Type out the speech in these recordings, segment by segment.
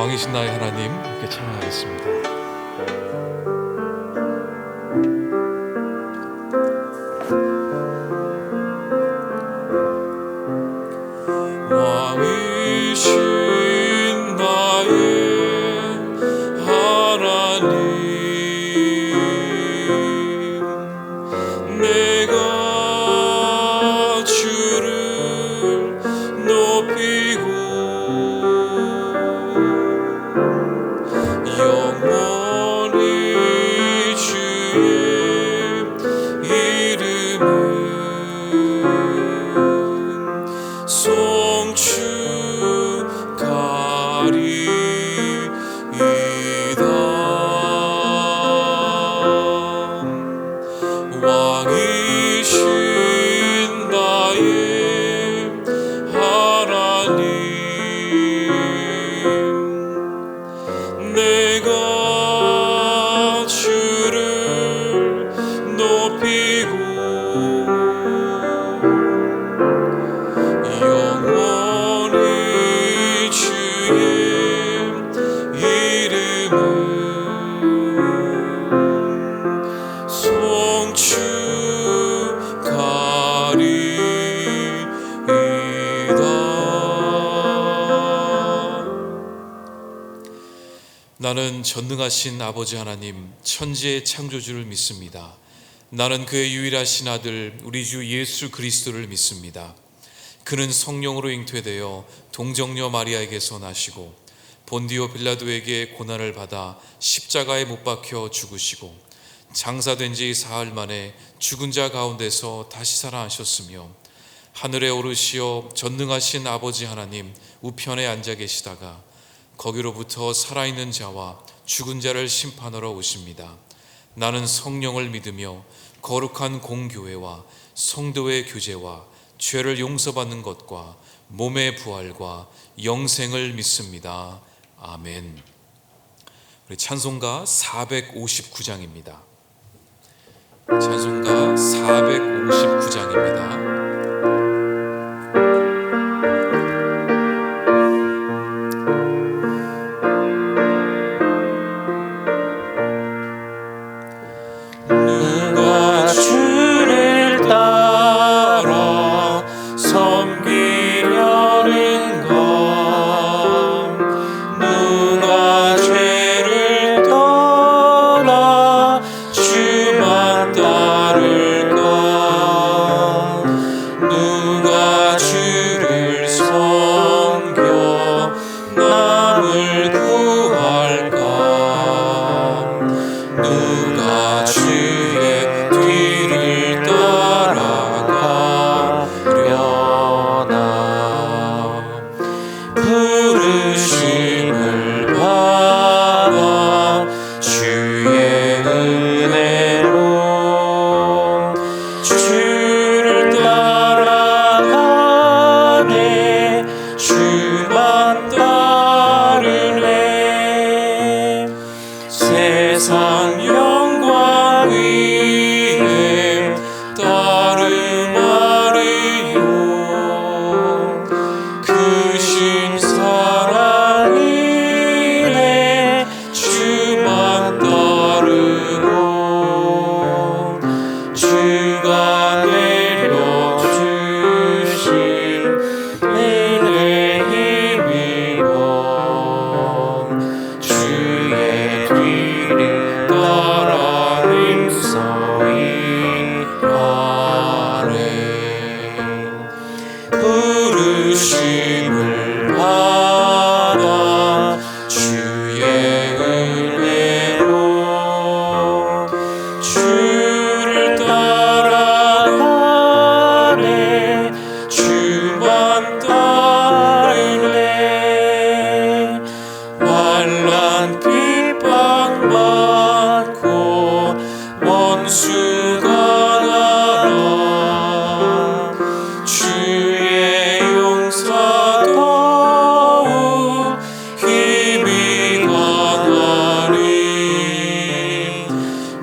왕이신 나의 하나님 함께 찬양하겠습니다. 왕이신 나의 하나님, 내가 주를 높이고 영원히 주의 이름을 송축하리이다. 왕이신 나의 하나님, 내가 주를 높이고 영원히 주의 이름을 송축하리이다. 나는 전능하신 아버지 하나님, 천지의 창조주를 믿습니다. 나는 그의 유일하신 아들 우리 주 예수 그리스도를 믿습니다. 그는 성령으로 잉태되어 동정녀 마리아에게서 나시고 본디오 빌라도에게 고난을 받아 십자가에 못 박혀 죽으시고 장사된 지 사흘 만에 죽은 자 가운데서 다시 살아나셨으며 하늘에 오르시어 전능하신 아버지 하나님 우편에 앉아 계시다가 거기로부터 살아있는 자와 죽은 자를 심판하러 오십니다. 나는 성령을 믿으며 거룩한 공교회와 성도의 교제와 죄를 용서받는 것과 몸의 부활과 영생을 믿습니다. 아멘. 우리 찬송가 459장입니다. 찬송가 459장입니다. 세상 영광 위에 따름하리요. 크신 사랑이네 주만 따르고 주가 내려주신 은혜 힘입어 주의 뒤를 따라 힘써이 아래 부르심을 받아 주의 은혜로 주를 따라가네 주만 따르네 환난 핍박받고 원수가 나라 주의 용사 더욱 힘이 강하리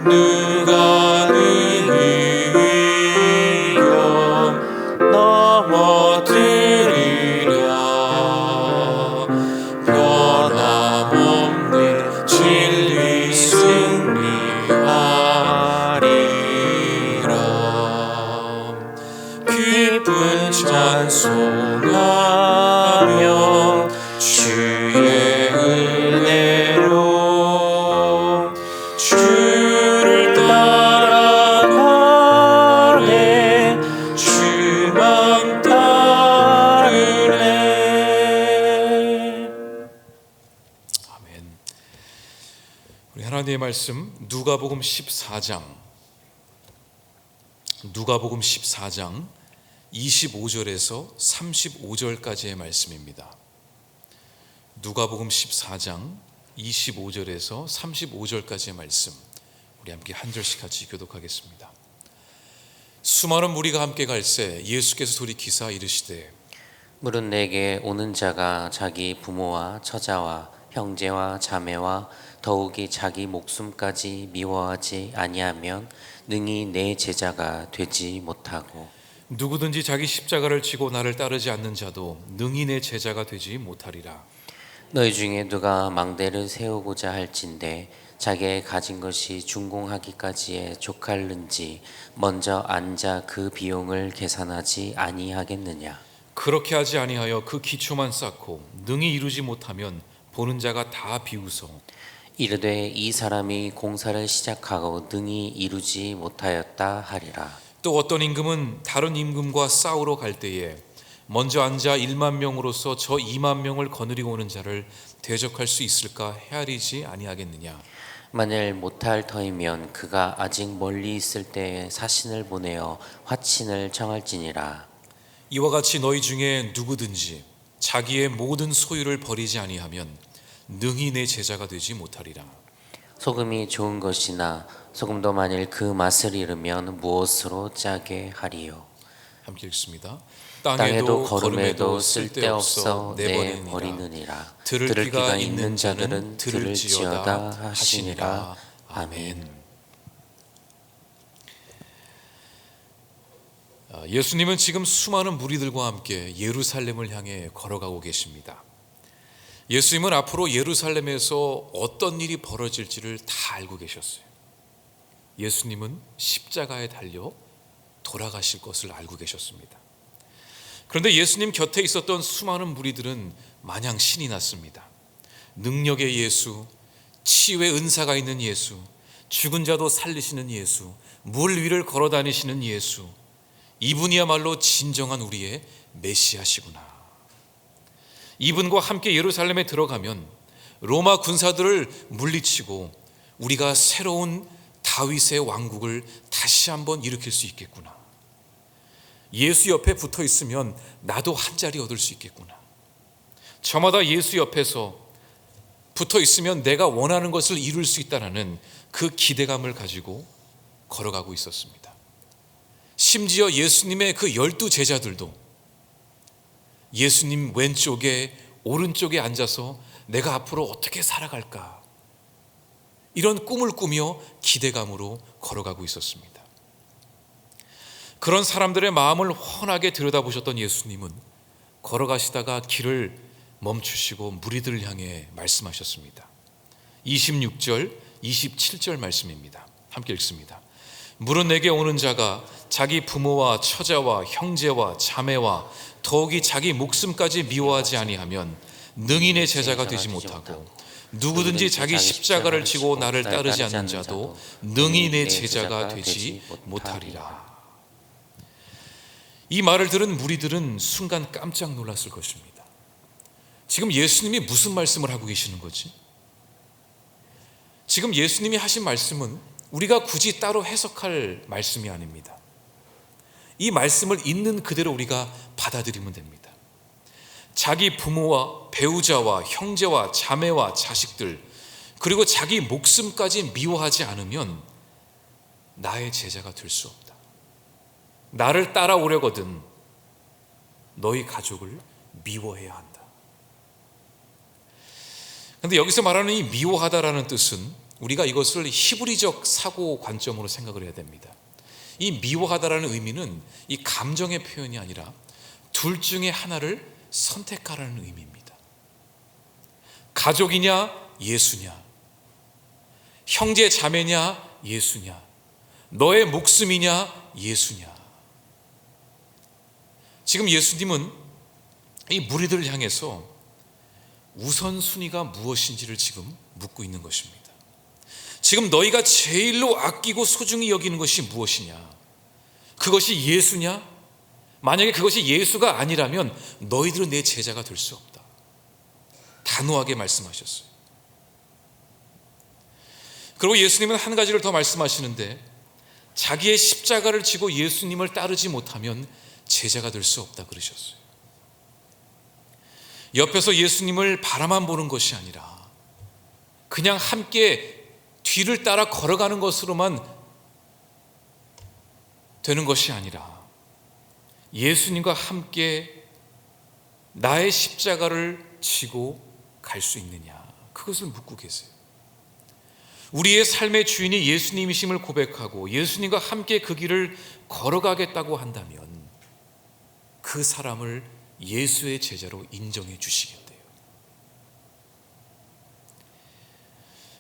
누가 능히 위험 넘어뜨리랴 변화 주를 따라가네 주만 따르네. 아멘. 우리 하나님의 말씀 누가복음 14장 25절에서 35절까지의 말씀입니다. 누가복음 14장 25절에서 35절까지의 말씀, 우리 함께 한 절씩 같이 교독하겠습니다. 수많은 무리가 함께 갈새 예수께서 돌이키사 이르시되 물은 내게 오는 자가 자기 부모와 처자와 형제와 자매와 더욱이 자기 목숨까지 미워하지 아니하면 능히 내 제자가 되지 못하고, 누구든지 자기 십자가를 지고 나를 따르지 않는 자도 능히 내 제자가 되지 못하리라. 너희 중에 누가 망대를 세우고자 할진대 자기의 가진 것이 준공하기까지에 족할는지 먼저 앉아 그 비용을 계산하지 아니하겠느냐. 그렇게 하지 아니하여 그 기초만 쌓고 능히 이루지 못하면 보는 자가 다 비웃어 이르되 이 사람이 공사를 시작하고 능히 이루지 못하였다 하리라. 또 어떤 임금은 다른 임금과 싸우러 갈 때에 먼저 앉아 1만 명으로서 저 2만 명을 거느리고 오는 자를 대적할 수 있을까 헤아리지 아니하겠느냐. 만일 못할 터이면 그가 아직 멀리 있을 때에 사신을 보내어 화친을 청할지니라. 이와 같이 너희 중에 누구든지 자기의 모든 소유를 버리지 아니하면 능히 내 제자가 되지 못하리라. 소금이 좋은 것이나 소금도 만일 그 맛을 잃으면 무엇으로 짜게 하리요. 함께 읽습니다. 땅에도 거름에도 쓸데없어 내버리느니라. 내버리느니라. 들을 귀가 있는 자는 들을지어다 하시니라. 아멘. 예수님은 지금 수많은 무리들과 함께 예루살렘을 향해 걸어가고 계십니다. 예수님은 앞으로 예루살렘에서 어떤 일이 벌어질지를 다 알고 계셨어요. 예수님은 십자가에 달려 돌아가실 것을 알고 계셨습니다. 그런데 예수님 곁에 있었던 수많은 무리들은 마냥 신이 났습니다. 능력의 예수, 치유의 은사가 있는 예수, 죽은 자도 살리시는 예수, 물 위를 걸어 다니시는 예수, 이분이야말로 진정한 우리의 메시아시구나. 이분과 함께 예루살렘에 들어가면 로마 군사들을 물리치고 우리가 새로운 다윗의 왕국을 다시 한번 일으킬 수 있겠구나. 예수 옆에 붙어 있으면 나도 한 자리 얻을 수 있겠구나. 저마다 예수 옆에서 붙어 있으면 내가 원하는 것을 이룰 수 있다는 그 기대감을 가지고 걸어가고 있었습니다. 심지어 예수님의 그 12 제자들도 예수님 왼쪽에 오른쪽에 앉아서 내가 앞으로 어떻게 살아갈까, 이런 꿈을 꾸며 기대감으로 걸어가고 있었습니다. 그런 사람들의 마음을 훤하게 들여다보셨던 예수님은 걸어가시다가 길을 멈추시고 무리들을 향해 말씀하셨습니다. 26절, 27절 말씀입니다. 함께 읽습니다. 물은 내게 오는 자가 자기 부모와 처자와 형제와 자매와 더욱이 자기 목숨까지 미워하지 아니하면 능히 내 제자가 되지 못하고, 누구든지 자기 십자가를 지고 나를 따르지 않는 자도 능히 내 제자가 되지 못하리라. 이 말을 들은 무리들은 순간 깜짝 놀랐을 것입니다. 지금 예수님이 무슨 말씀을 하고 계시는 거지? 지금 예수님이 하신 말씀은 우리가 굳이 따로 해석할 말씀이 아닙니다. 이 말씀을 있는 그대로 우리가 받아들이면 됩니다. 자기 부모와 배우자와 형제와 자매와 자식들, 그리고 자기 목숨까지 미워하지 않으면 나의 제자가 될 수 없다. 나를 따라오려거든 너희 가족을 미워해야 한다. 그런데 여기서 말하는 이 미워하다라는 뜻은 우리가 이것을 히브리적 사고 관점으로 생각을 해야 됩니다. 이 미워하다라는 의미는 이 감정의 표현이 아니라 둘 중에 하나를 선택하라는 의미입니다. 가족이냐 예수냐, 형제 자매냐 예수냐, 너의 목숨이냐 예수냐. 지금 예수님은 이 무리들을 향해서 우선순위가 무엇인지를 지금 묻고 있는 것입니다. 지금 너희가 제일로 아끼고 소중히 여기는 것이 무엇이냐? 그것이 예수냐? 만약에 그것이 예수가 아니라면 너희들은 내 제자가 될 수 없다. 단호하게 말씀하셨어요. 그리고 예수님은 한 가지를 더 말씀하시는데, 자기의 십자가를 지고 예수님을 따르지 못하면 제자가 될 수 없다 그러셨어요. 옆에서 예수님을 바라만 보는 것이 아니라 그냥 함께 뒤를 따라 걸어가는 것으로만 되는 것이 아니라 예수님과 함께 나의 십자가를 지고 갈 수 있느냐, 그것을 묻고 계세요. 우리의 삶의 주인이 예수님이심을 고백하고 예수님과 함께 그 길을 걸어가겠다고 한다면 그 사람을 예수의 제자로 인정해 주시겠대요.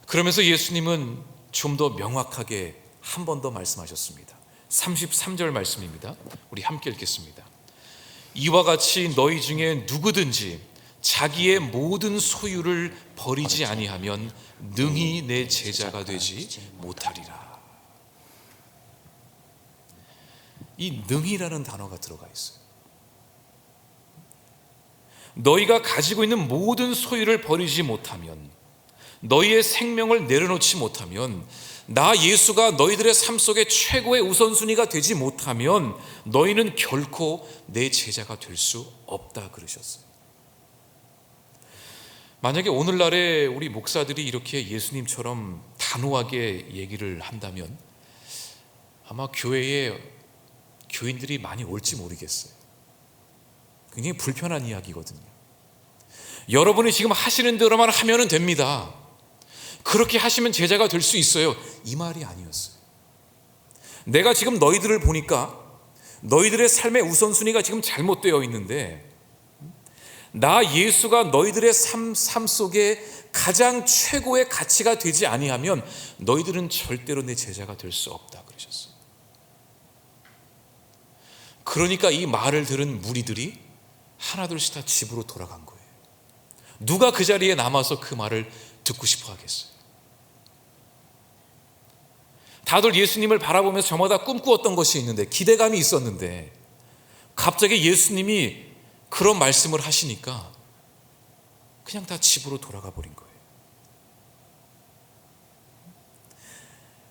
그러면서 예수님은 좀 더 명확하게 한 번 더 말씀하셨습니다. 33절 말씀입니다. 우리 함께 읽겠습니다. 이와 같이 너희 중에 누구든지 자기의 모든 소유를 버리지 아니하면 능히 내 제자가 되지 못하리라. 이 능히라는 단어가 들어가 있어요. 너희가 가지고 있는 모든 소유를 버리지 못하면, 너희의 생명을 내려놓지 못하면, 나 예수가 너희들의 삶 속에 최고의 우선순위가 되지 못하면 너희는 결코 내 제자가 될 수 없다 그러셨어요. 만약에 오늘날에 우리 목사들이 이렇게 예수님처럼 단호하게 얘기를 한다면 아마 교회에 교인들이 많이 올지 모르겠어요. 굉장히 불편한 이야기거든요. 여러분이 지금 하시는 대로만 하면 됩니다. 그렇게 하시면 제자가 될 수 있어요. 이 말이 아니었어요. 내가 지금 너희들을 보니까 너희들의 삶의 우선순위가 지금 잘못되어 있는데, 나 예수가 너희들의 삶 속에 가장 최고의 가치가 되지 아니하면 너희들은 절대로 내 제자가 될 수 없다 그러셨어요. 그러니까 이 말을 들은 무리들이 하나둘씩 다 집으로 돌아간 거예요. 누가 그 자리에 남아서 그 말을 듣고 싶어 하겠어요? 다들 예수님을 바라보면서 저마다 꿈꾸었던 것이 있는데, 기대감이 있었는데, 갑자기 예수님이 그런 말씀을 하시니까 그냥 다 집으로 돌아가 버린 거예요.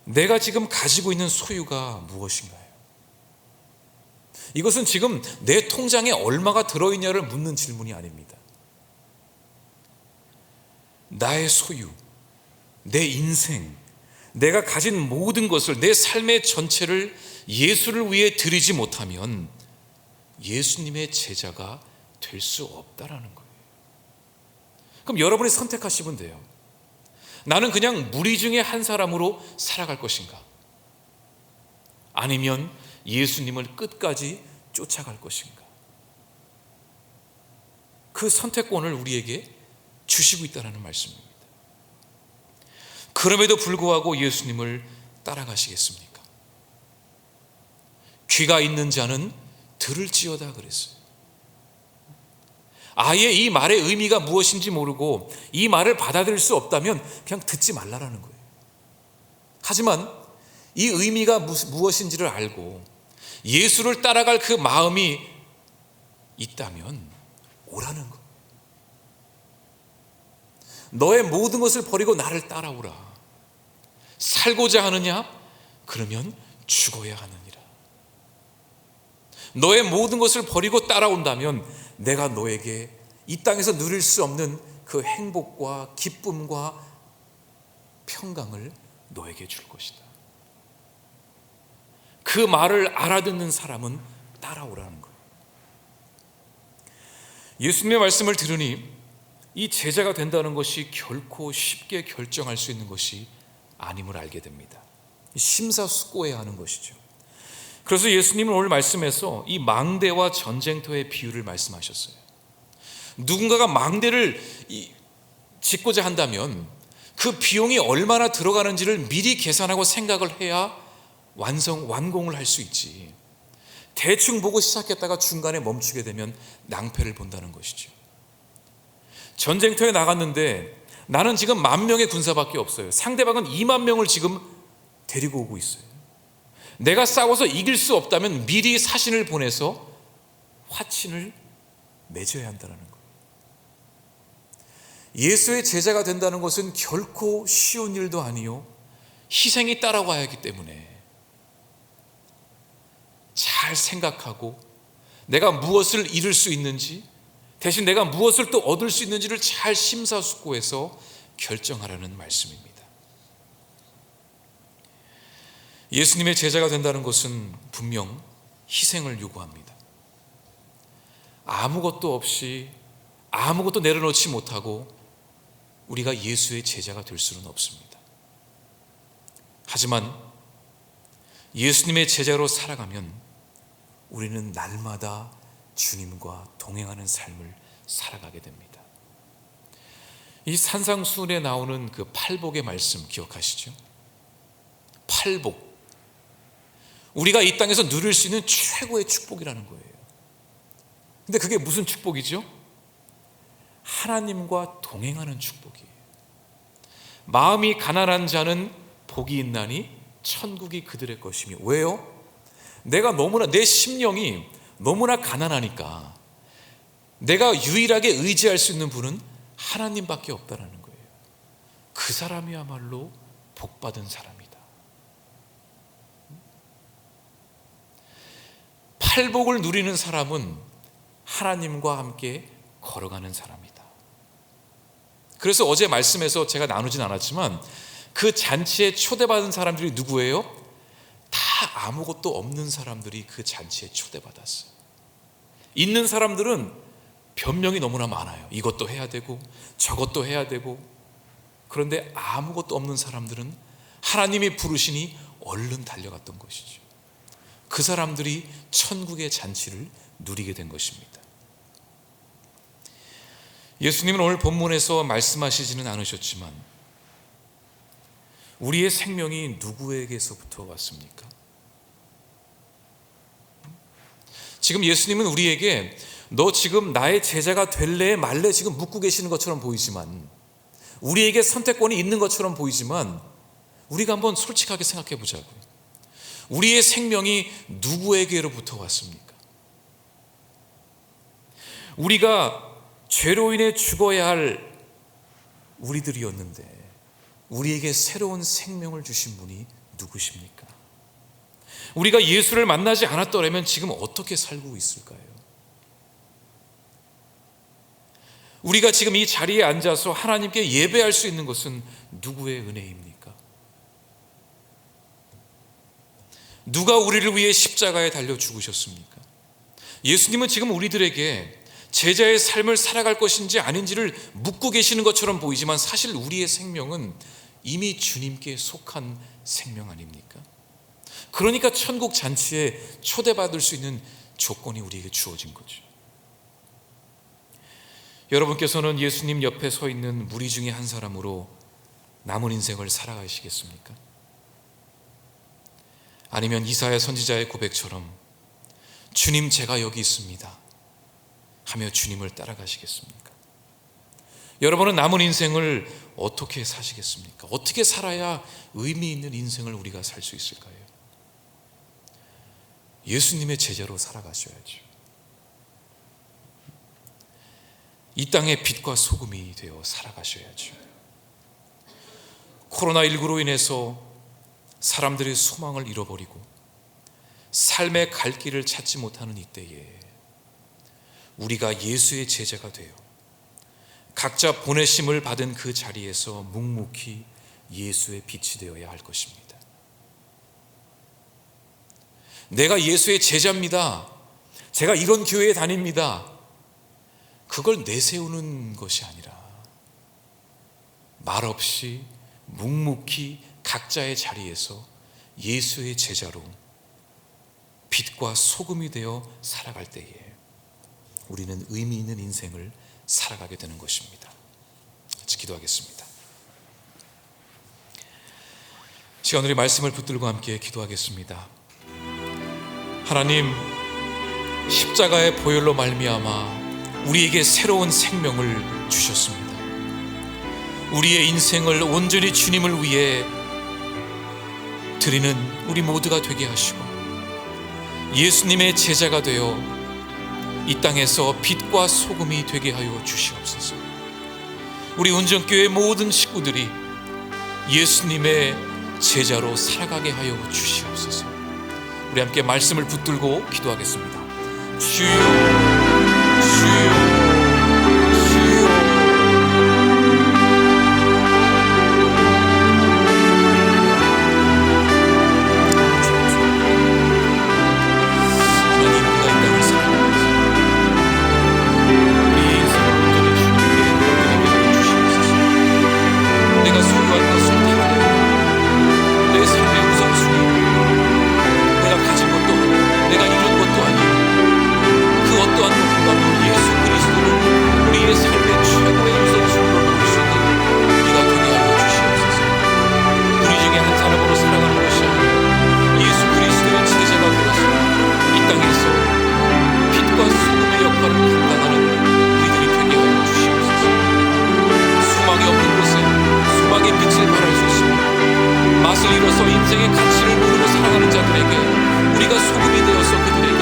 내가 지금 가지고 있는 소유가 무엇인가요? 이것은 지금 내 통장에 얼마가 들어있냐를 묻는 질문이 아닙니다. 나의 소유, 내 인생, 내가 가진 모든 것을, 내 삶의 전체를 예수를 위해 드리지 못하면 예수님의 제자가 될 수 없다라는 거예요. 그럼 여러분이 선택하시면 돼요. 나는 그냥 무리 중에 한 사람으로 살아갈 것인가? 아니면 예수님을 끝까지 쫓아갈 것인가? 그 선택권을 우리에게 주시고 있다는 말씀입니다. 그럼에도 불구하고 예수님을 따라가시겠습니까? 귀가 있는 자는 들을지어다 그랬어요. 아예 이 말의 의미가 무엇인지 모르고 이 말을 받아들일 수 없다면 그냥 듣지 말라라는 거예요. 하지만 이 의미가 무엇인지를 알고 예수를 따라갈 그 마음이 있다면 오라는 거예요. 너의 모든 것을 버리고 나를 따라오라. 살고자 하느냐? 그러면 죽어야 하느니라. 너의 모든 것을 버리고 따라온다면 내가 너에게 이 땅에서 누릴 수 없는 그 행복과 기쁨과 평강을 너에게 줄 것이다. 그 말을 알아듣는 사람은 따라오라는 거예요. 예수님의 말씀을 들으니 이 제자가 된다는 것이 결코 쉽게 결정할 수 있는 것이 아님을 알게 됩니다. 심사숙고해야 하는 것이죠. 그래서 예수님은 오늘 말씀에서 이 망대와 전쟁터의 비유를 말씀하셨어요. 누군가가 망대를 짓고자 한다면 그 비용이 얼마나 들어가는지를 미리 계산하고 생각을 해야 완공을 할 수 있지. 대충 보고 시작했다가 중간에 멈추게 되면 낭패를 본다는 것이죠. 전쟁터에 나갔는데 나는 지금 10,000명의 군사밖에 없어요. 상대방은 20,000명을 지금 데리고 오고 있어요. 내가 싸워서 이길 수 없다면 미리 사신을 보내서 화친을 맺어야 한다는 거예요. 예수의 제자가 된다는 것은 결코 쉬운 일도 아니요, 희생이 따라와야 하기 때문에 잘 생각하고 내가 무엇을 잃을 수 있는지, 대신 내가 무엇을 또 얻을 수 있는지를 잘 심사숙고해서 결정하라는 말씀입니다. 예수님의 제자가 된다는 것은 분명 희생을 요구합니다. 아무것도 없이, 아무것도 내려놓지 못하고 우리가 예수의 제자가 될 수는 없습니다. 하지만 예수님의 제자로 살아가면 우리는 날마다 주님과 동행하는 삶을 살아가게 됩니다. 이 산상수훈에 나오는 그 팔복의 말씀 기억하시죠? 팔복, 우리가 이 땅에서 누릴 수 있는 최고의 축복이라는 거예요. 근데 그게 무슨 축복이죠? 하나님과 동행하는 축복이에요. 마음이 가난한 자는 복이 있나니 천국이 그들의 것이며. 왜요? 내가 너무나, 내 심령이 너무나 가난하니까 내가 유일하게 의지할 수 있는 분은 하나님밖에 없다는 거예요. 그 사람이야말로 복받은 사람이다. 팔복을 누리는 사람은 하나님과 함께 걸어가는 사람이다. 그래서 어제 말씀에서 제가 나누진 않았지만 그 잔치에 초대받은 사람들이 누구예요? 다 아무것도 없는 사람들이 그 잔치에 초대받았어요. 있는 사람들은 변명이 너무나 많아요. 이것도 해야 되고 저것도 해야 되고. 그런데 아무것도 없는 사람들은 하나님이 부르시니 얼른 달려갔던 것이죠. 그 사람들이 천국의 잔치를 누리게 된 것입니다. 예수님은 오늘 본문에서 말씀하시지는 않으셨지만 우리의 생명이 누구에게서부터 왔습니까? 지금 예수님은 우리에게 너 지금 나의 제자가 될래 말래 지금 묻고 계시는 것처럼 보이지만, 우리에게 선택권이 있는 것처럼 보이지만, 우리가 한번 솔직하게 생각해 보자고요. 우리의 생명이 누구에게로부터 왔습니까? 우리가 죄로 인해 죽어야 할 우리들이었는데 우리에게 새로운 생명을 주신 분이 누구십니까? 우리가 예수를 만나지 않았더라면 지금 어떻게 살고 있을까요? 우리가 지금 이 자리에 앉아서 하나님께 예배할 수 있는 것은 누구의 은혜입니까? 누가 우리를 위해 십자가에 달려 죽으셨습니까? 예수님은 지금 우리들에게 제자의 삶을 살아갈 것인지 아닌지를 묻고 계시는 것처럼 보이지만 사실 우리의 생명은 이미 주님께 속한 생명 아닙니까? 그러니까 천국 잔치에 초대받을 수 있는 조건이 우리에게 주어진 거죠. 여러분께서는 예수님 옆에 서 있는 무리 중에 한 사람으로 남은 인생을 살아가시겠습니까? 아니면 이사야 선지자의 고백처럼 주님 제가 여기 있습니다 하며 주님을 따라가시겠습니까? 여러분은 남은 인생을 어떻게 사시겠습니까? 어떻게 살아야 의미 있는 인생을 우리가 살 수 있을까요? 예수님의 제자로 살아가셔야죠. 이 땅의 빛과 소금이 되어 살아가셔야죠. 코로나19로 인해서 사람들의 소망을 잃어버리고 삶의 갈 길을 찾지 못하는 이때에 우리가 예수의 제자가 되어 각자 보내심을 받은 그 자리에서 묵묵히 예수의 빛이 되어야 할 것입니다. 내가 예수의 제자입니다. 제가 이런 교회에 다닙니다. 그걸 내세우는 것이 아니라 말없이 묵묵히 각자의 자리에서 예수의 제자로 빛과 소금이 되어 살아갈 때에 우리는 의미 있는 인생을 살아가게 되는 것입니다. 같이 기도하겠습니다. 시간 우리 말씀을 붙들고 함께 기도하겠습니다. 하나님, 십자가의 보혈로 말미암아 우리에게 새로운 생명을 주셨습니다. 우리의 인생을 온전히 주님을 위해 드리는 우리 모두가 되게 하시고 예수님의 제자가 되어 이 땅에서 빛과 소금이 되게 하여 주시옵소서. 우리 운전교회 모든 식구들이 예수님의 제자로 살아가게 하여 주시옵소서. 우리 함께 말씀을 붙들고 기도하겠습니다. 주여, 주여, 주여. 하나님, 우리가 이 땅을 살아가면서 우리의 인생을 온전히 주님께 드리게 하여 주시옵소서. 내가 소유한 것을 다 내 삶의 우선순위, 내가 가진 것도 아니고 내가 이룬 것도 아니고 그 어떠한 것보다도 예수 그리스도를 우리의 삶의 최고의 우선순위로 놓을 수 있는 우리가 되게 하여 주시옵소서. 우리 중에 한 사람으로 살아가는 것이 아니라 예수 그리스도의 제자가 되어서 이 땅에서 빛과 소금의 역할을 감당하는 우리들이 되게 하여 주시옵소서. 소망이 없는 곳에 소망의 빛을 발할 수 있습니다. 맛을 잃어서 인생의 가치를 모르고 살아가는 자들에게 우리가 소금이 되어서 그들에게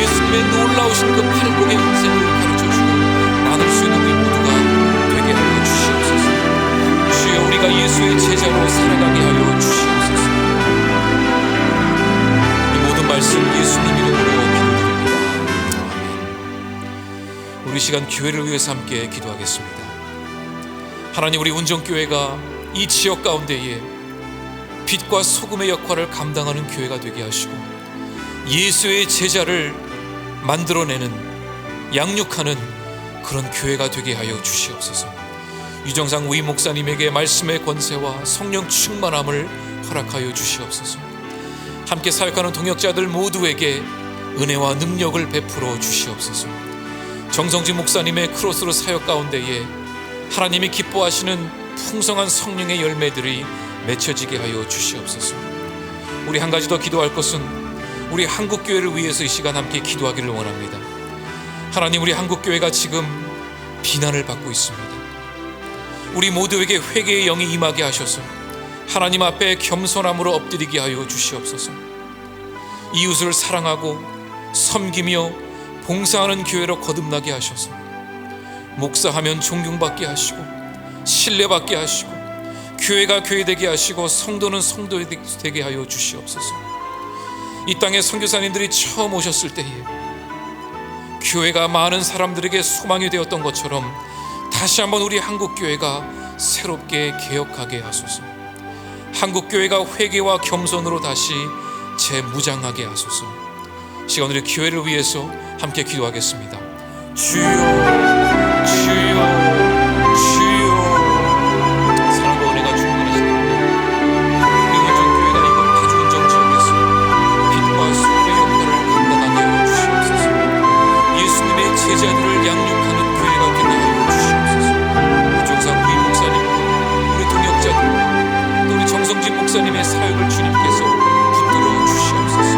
예수님의 놀라우신 그 팔복의 인생을 가르쳐주고 나눌 수 있는 우리 모두가 되게 하여 주시옵소서. 주여, 우리가 예수의 제자로 살아가게 하여 주시옵소서. 이 모든 말씀 예수님 이름으로 기도드립니다. 아멘. 우리 시간 교회를 위해서 함께 기도하겠습니다. 하나님, 우리 운정교회가 이 지역 가운데에 빛과 소금의 역할을 감당하는 교회가 되게 하시고 예수의 제자를 만들어내는, 양육하는 그런 교회가 되게 하여 주시옵소서. 유정상 우임 목사님에게 말씀의 권세와 성령 충만함을 허락하여 주시옵소서. 함께 사역하는 동역자들 모두에게 은혜와 능력을 베풀어 주시옵소서. 정성진 목사님의 크로스로 사역 가운데에 하나님이 기뻐하시는 풍성한 성령의 열매들이 맺혀지게 하여 주시옵소서. 우리 한 가지 더 기도할 것은 우리 한국교회를 위해서 이 시간 함께 기도하기를 원합니다. 하나님, 우리 한국교회가 지금 비난을 받고 있습니다. 우리 모두에게 회개의 영이 임하게 하셔서 하나님 앞에 겸손함으로 엎드리게 하여 주시옵소서. 이웃을 사랑하고 섬기며 봉사하는 교회로 거듭나게 하셔서 목사하면 존경받게 하시고 신뢰받게 하시고 교회가 교회되게 하시고 성도는 성도되게 하여 주시옵소서. 이 땅에 선교사님들이 처음 오셨을 때에 교회가 많은 사람들에게 소망이 되었던 것처럼 다시 한번 우리 한국교회가 새롭게 개혁하게 하소서. 한국교회가 회개와 겸손으로 다시 재무장하게 하소서. 시간 우리 교회를 위해서 함께 기도하겠습니다. 주여, 주여, 주여. 사랑과 은혜가 충만하신 우리 운정교회가 이곳 파주 운정 지역에서 빛과 소금의 역할을 감당하게 하여 주시옵소서. 예수님의 제자들을 양육하는 교회가 되게 하여 주시옵소서. 우정상 부임 목사님, 우리 동역자들, 또 우리 정성진 목사님의 사역을 주님께서 붙들어 주시옵소서.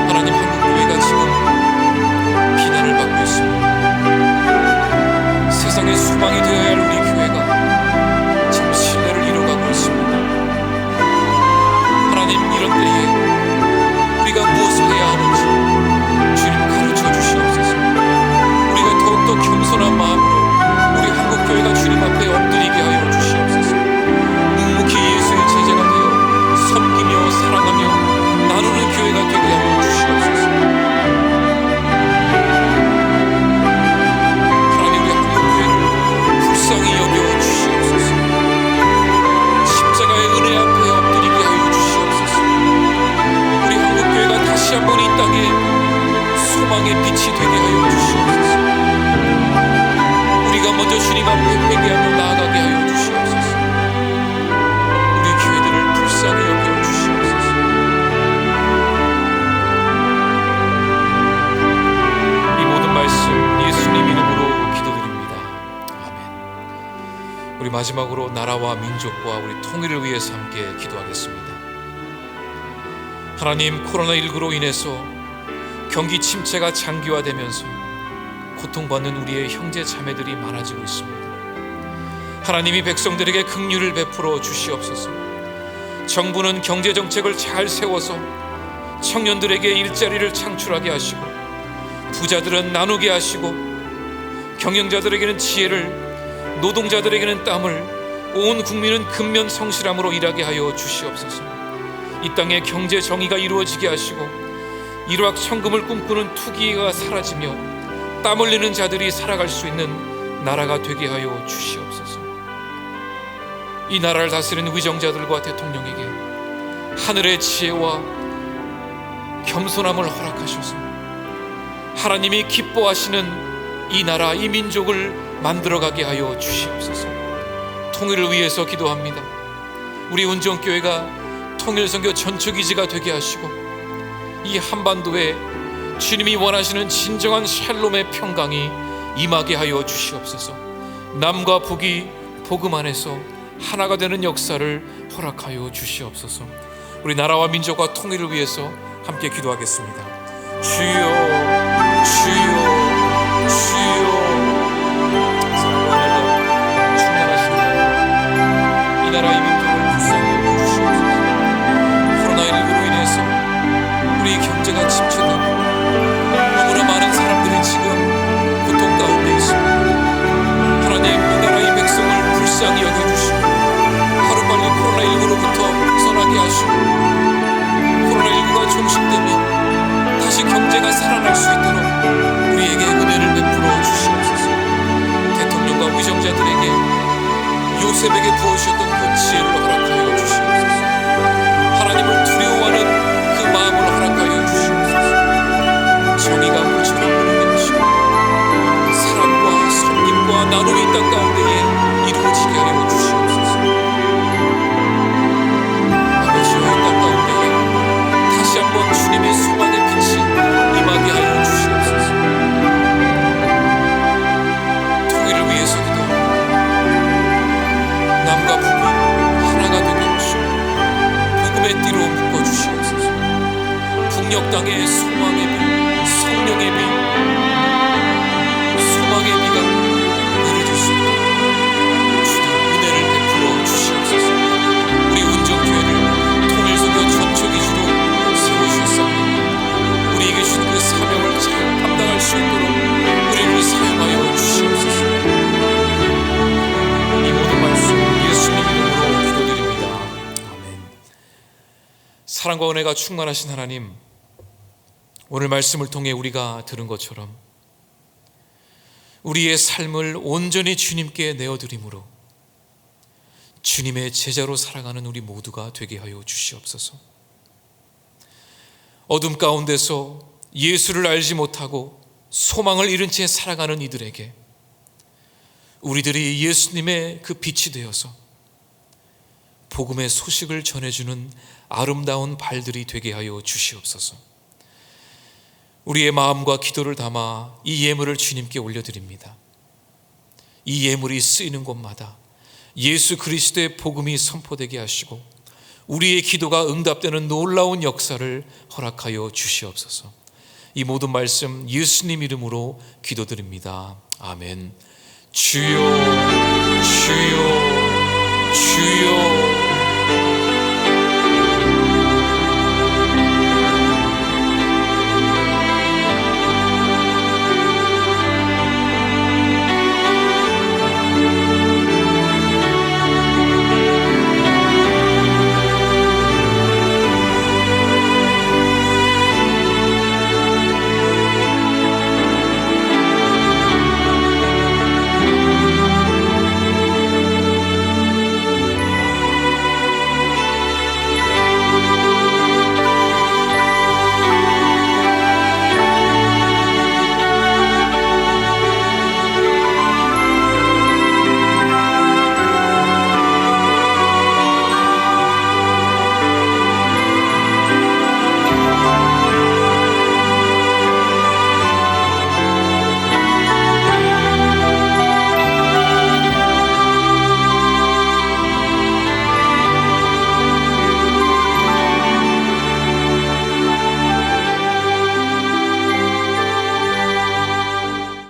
하나님, 한국교회가 지금 비난을 받고 있습니다. 세상의 수망이 되어야 할 우리 교회가 지금 신뢰를 잃어가고 있습니다. 하나님, 이런 때에 우리가 무엇을 해야 하는지 주님 가르쳐 주시옵소서. 우리가 더욱더 겸손한 마음으로 우리 한국교회가 주님 앞에 엎드리게 하여 주시옵소서. 묵묵히 예수의 제자가 되어 섬기며 사랑하며 나누는 교회가 되게 하여 주시옵소서. 하나님, 우리 한국교회를 불쌍히 여겨 주시옵소서. 십자가의 은혜 앞에 엎드리게 하여 주시옵소서. 우리 한국교회가 다시 한번 이 땅에 소망의 빛이 되게 하여 주시옵소서. 우리가 먼저 주님 앞에 회개하며 나아가게 하여 주시옵소서. 우리 교회들을 불쌍히 여겨 주시옵소서. 이 모든 말씀 예수님 이름으로 기도드립니다. 아멘. 우리 마지막으로 나라와 민족과 우리 통일을 위해서 함께 기도하겠습니다. 하나님, 코로나19로 인해서 경기 침체가 장기화되면서 고통받는 우리의 형제 자매들이 많아지고 있습니다. 하나님이 백성들에게 긍휼을 베풀어 주시옵소서. 정부는 경제정책을 잘 세워서 청년들에게 일자리를 창출하게 하시고, 부자들은 나누게 하시고, 경영자들에게는 지혜를, 노동자들에게는 땀을, 온 국민은 근면성실함으로 일하게 하여 주시옵소서. 이 땅에 경제 정의가 이루어지게 하시고, 일확천금을 꿈꾸는 투기가 사라지며 땀 흘리는 자들이 살아갈 수 있는 나라가 되게 하여 주시옵소서. 이 나라를 다스리는 위정자들과 대통령에게 하늘의 지혜와 겸손함을 허락하셔서 하나님이 기뻐하시는 이 나라, 이 민족을 만들어가게 하여 주시옵소서. 통일을 위해서 기도합니다. 우리 운정교회가 통일선교 전초기지가 되게 하시고, 이 한반도에 주님이 원하시는 진정한 샬롬의 평강이 임하게 하여 주시옵소서. 남과 북이 복음 안에서 하나가 되는 역사를 허락하여 주시옵소서. 우리 나라와 민족과 통일을 위해서 함께 기도하겠습니다. 주여, 주여, 주여. 사랑과 은혜가 충만하신 하나님, 이 나라의 민족을 불쌍히 여겨주시옵소서. 코로나19로 인해서 우리 경제가 침체되고 너무나 많은 사람들이 지금 고통 가운데 있습니다. 하나님, 이 나라의 백성을 불쌍히 여겨주시고 하루빨리 코로나19로부터 벗어나게 하시고, 코로나19가 종식되면 다시 경제가 살아날 수 있도록 우리에게 은혜를 베풀어 주시옵소서. 대통령과 위정자들에게 요셉에게 부어주셨던 그 지혜를 허락하여 주시옵소서. 하나님을 두려워하는 그 마음을 허락하여 주시옵소서. 정의가 물처럼 흐르게 하시고 사랑과 섬김과 나눔이 이 땅 가운데에 이루어지게 하여 주시옵소서. 아버지여, 이 땅 가운데에 다시 한번 주님의 소망의 빛이 임하게 하여 주시옵소서. 통일을 위해서 기도합니다. 남과 북이 하나가 되게 하시고 복음의 띠로 묶어주시옵소서. 북녘 땅에 소망의 빛, 성령의 빛, 소망의 비가 내려질 수 있도록 주님 은혜를 베풀어 주시옵소서. 우리 운정교회를 통일선교 전초기지로 세우셨사오니 우리에게 주신 그 사명을 잘 감당할 수 있도록 우리를 사용하여 주시옵소서. 이 모든 말씀 예수님 이름으로 기도드립니다. 아멘. 사랑과 은혜가 충만하신 하나님, 오늘 말씀을 통해 우리가 들은 것처럼 우리의 삶을 온전히 주님께 내어드림으로 주님의 제자로 살아가는 우리 모두가 되게 하여 주시옵소서. 어둠 가운데서 예수를 알지 못하고 소망을 잃은 채 살아가는 이들에게 우리들이 예수님의 그 빛이 되어서 복음의 소식을 전해주는 아름다운 발들이 되게 하여 주시옵소서. 우리의 마음과 기도를 담아 이 예물을 주님께 올려드립니다. 이 예물이 쓰이는 곳마다 예수 그리스도의 복음이 선포되게 하시고 우리의 기도가 응답되는 놀라운 역사를 허락하여 주시옵소서. 이 모든 말씀 예수님 이름으로 기도드립니다. 아멘. 주여, 주여, 주여.